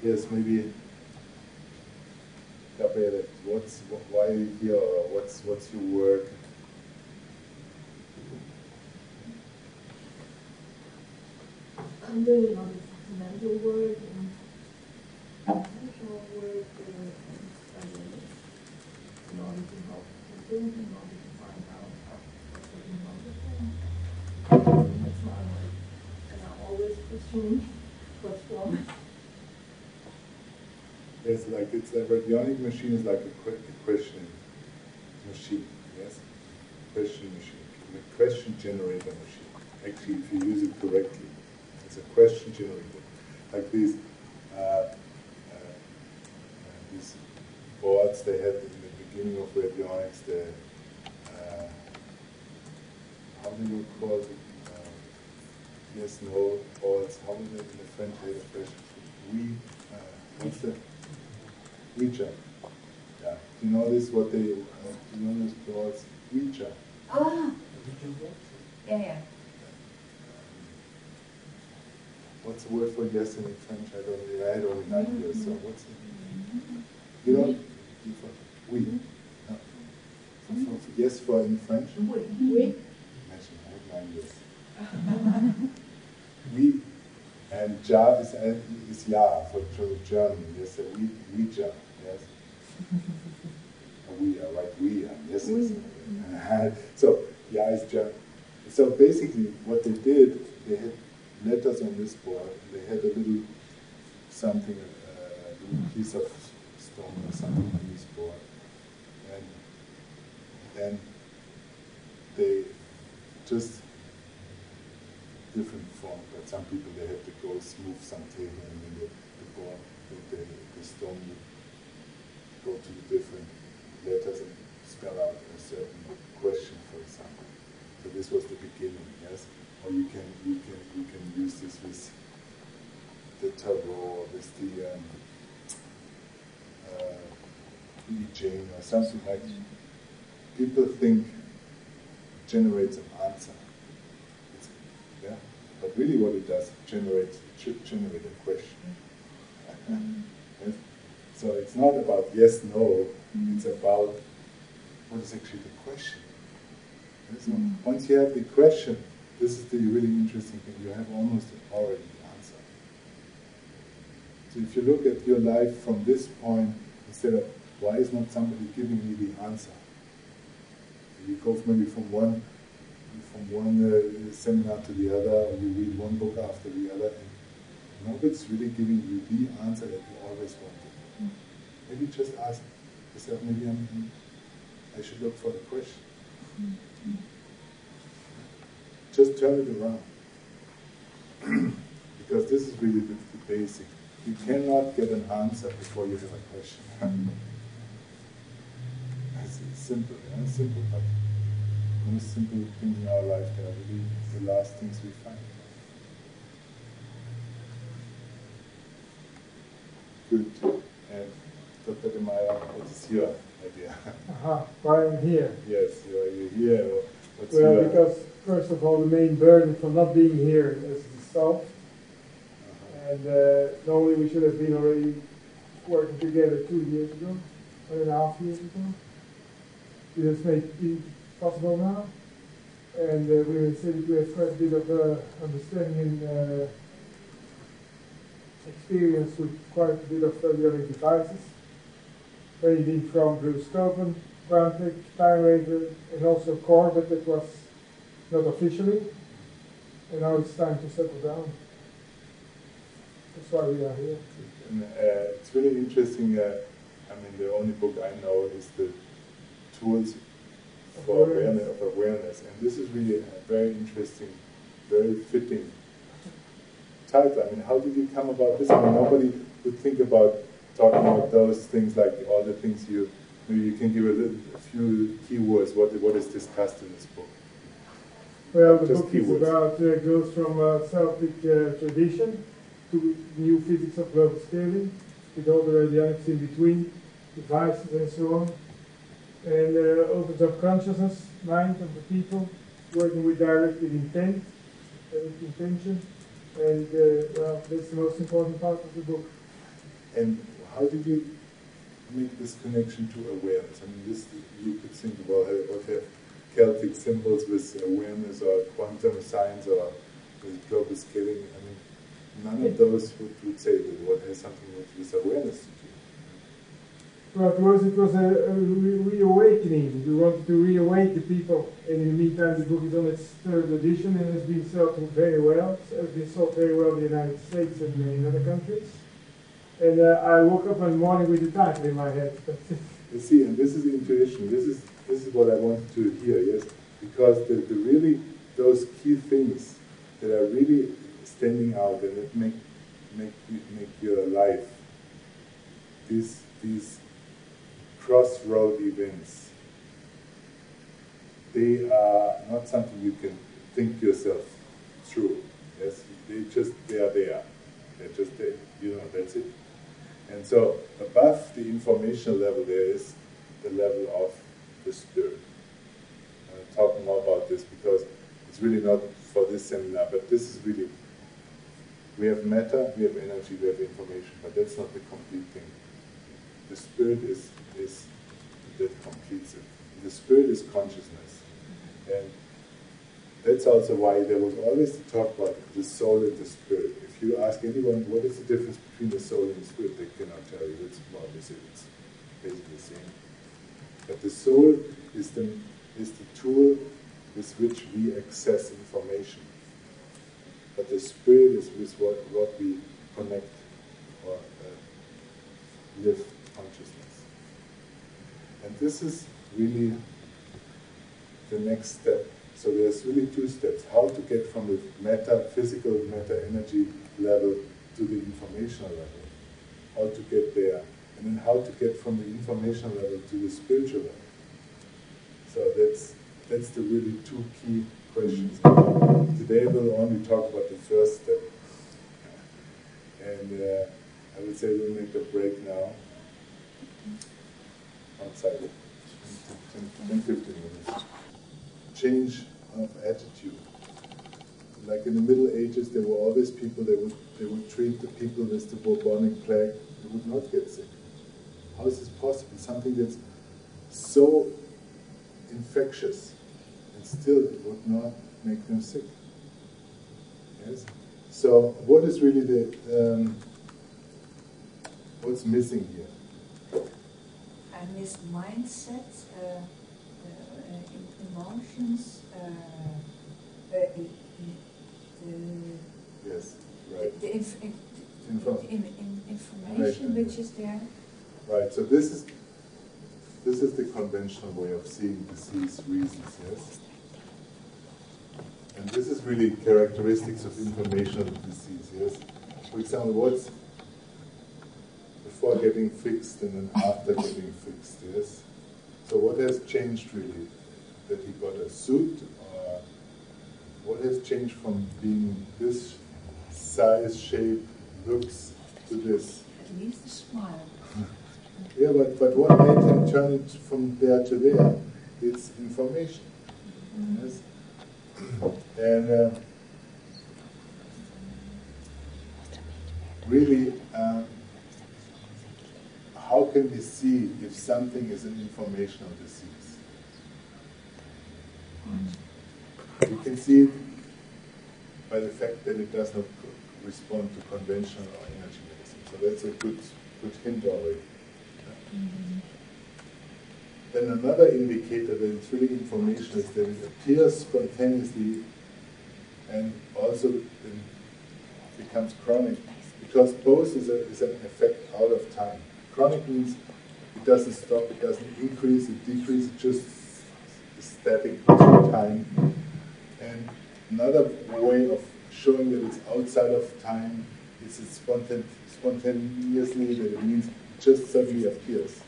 Yes, maybe, Gabriele, why are you here, or what's your work? I'm doing a lot of fundamental work and conceptual work and studying in order to help people, in order to find out what's going on with them. That's my work. And I'm always questioning what's wrong. Yes, like it's a radionic machine is like a question machine, yes? Question machine, a question generator machine. Actually, if you use it correctly, it's a question generator. Like these boards they had in the beginning of radionics, the how do you call it? Yes, no boards. How do they in the French say the question? What's the Ouija? Yeah. Do you know this? What they? Do you know this boards? Ouija. Ah. Yeah. What's the word for yes in French? I had only 9 years, so what's it? You know, oui. No. For yes for in French? Oui. Imagine, I had 9 years. Oui, and ja is ja for German. Yes, Ouija, yes. We are like we are, yes. So, ja is German. So basically, what they did, they had letters on this board, and they had a little something, a little piece of stone or something on this board. And then they just, different form, but some people they had to go smooth some table, and then the board, the stone would go to the different letters and spell out a certain question, for example. So this was the beginning, yes? Or you can use this with the tarot, with the I Ching or something like that. People think generates an answer. Yeah? But really what it does, it should generate a question. Yes? So it's not about yes, no, it's about what is actually the question. So once you have the question, this is the really interesting thing, you have almost already the answer. So if you look at your life from this point, instead of why is not somebody giving me the answer? You go maybe from one seminar to the other, or you read one book after the other, and nobody's really giving you the answer that you always wanted. Maybe just ask yourself, maybe I should look for the question. Just turn it around. Because this is really the basic. You cannot get an answer before you have a question. It's simple, simple, but the most simple things in our life, they are really the last things we find. Good. And Dr. De Meyer, what is your idea? Why I'm here? Yes, you're here. What's well, because first of all, the main burden for not being here is the self. And normally we should have been already working together 2 years ago, 1.5 years ago. This may be possible now. And we said we have quite a bit of understanding and experience with quite a bit of radionic devices, ranging from Bruce Copen, Quantic, Time Raver, and also Corbett that was not officially. And now it's time to settle down. That's why we are here. And, it's really interesting. I mean, the only book I know is the Tools for Awareness. And this is really a very interesting, very fitting title. I mean, how did you come about this? I mean, nobody would think about talking about those things, like all the things maybe you can give a few keywords, what is discussed in this book. Well, the book is about, goes from Celtic tradition to new physics of global scaling, with all the radionics in between, devices and so on. And opens up consciousness, mind of the people, working with directed intent, intention. And well, that's the most important part of the book. And how did you make this connection to awareness? I mean, this, you could think, well, what have Celtic symbols with awareness or quantum science or with global scaling? I mean, none of those would say that what has something with awareness to do. Well, it was a reawakening. We wanted to reawake the people. And in the meantime, the book is on its third edition and has been sold very well. So it's been sold very well in the United States and in other countries. And I woke up one morning with the title in my head. You see, and this is intuition. This is what I wanted to hear. Yes, because the really those key things that are really standing out and that make your life. These crossroad events. They are not something you can think yourself through. Yes, they are there. They're just there. You know, that's it. And so above the information level there is the level of the spirit. I'll talk more about this because it's really not for this seminar, but this is really, we have matter, we have energy, we have information, but that's not the complete thing. The spirit is that completes it. The spirit is consciousness. And that's also why there was always the talk about the soul and the spirit. If you ask anyone what is the difference between the soul and the spirit, they cannot tell you. It's more or less it's basically the same. But the soul is the tool with which we access information. But the spirit is with what we connect or live consciousness. And this is really the next step. So there's really two steps. How to get from the physical matter energy level to the informational level. How to get there. And then how to get from the informational level to the spiritual level. So that's the really two key questions. Today we'll only talk about the first step. And I would say we'll make a break now. Outside 10-15 minutes. Change of attitude. Like in the Middle Ages, there were always people, they would treat the people with the bubonic plague, they would not get sick. How is this possible? Something that's so infectious, and still it would not make them sick. Yes? So what is really the, what's missing here? I miss mindset, emotions, yes, right. The information which is there. Right. So this is the conventional way of seeing disease reasons. Yes. And this is really characteristics of informational disease. Yes. For example, what's before getting fixed and then after getting fixed, yes? So what has changed really? That he got a suit, or what has changed from being this size, shape, looks to this? At least a smile. Yeah, but what made him turn it from there to there? It's information. Mm-hmm. Yes? And really, how can we see if something is an informational disease? You can see it by the fact that it does not respond to conventional or energy medicine. So that's a good hint already. Mm-hmm. Then another indicator that it's really information is that it appears spontaneously and also becomes chronic, because both is an effect out of time. Chronic means it doesn't stop, it doesn't increase, it decreases, it just is static through time. And another way of showing that it's outside of time is it's spontaneously, that it means it just suddenly appears.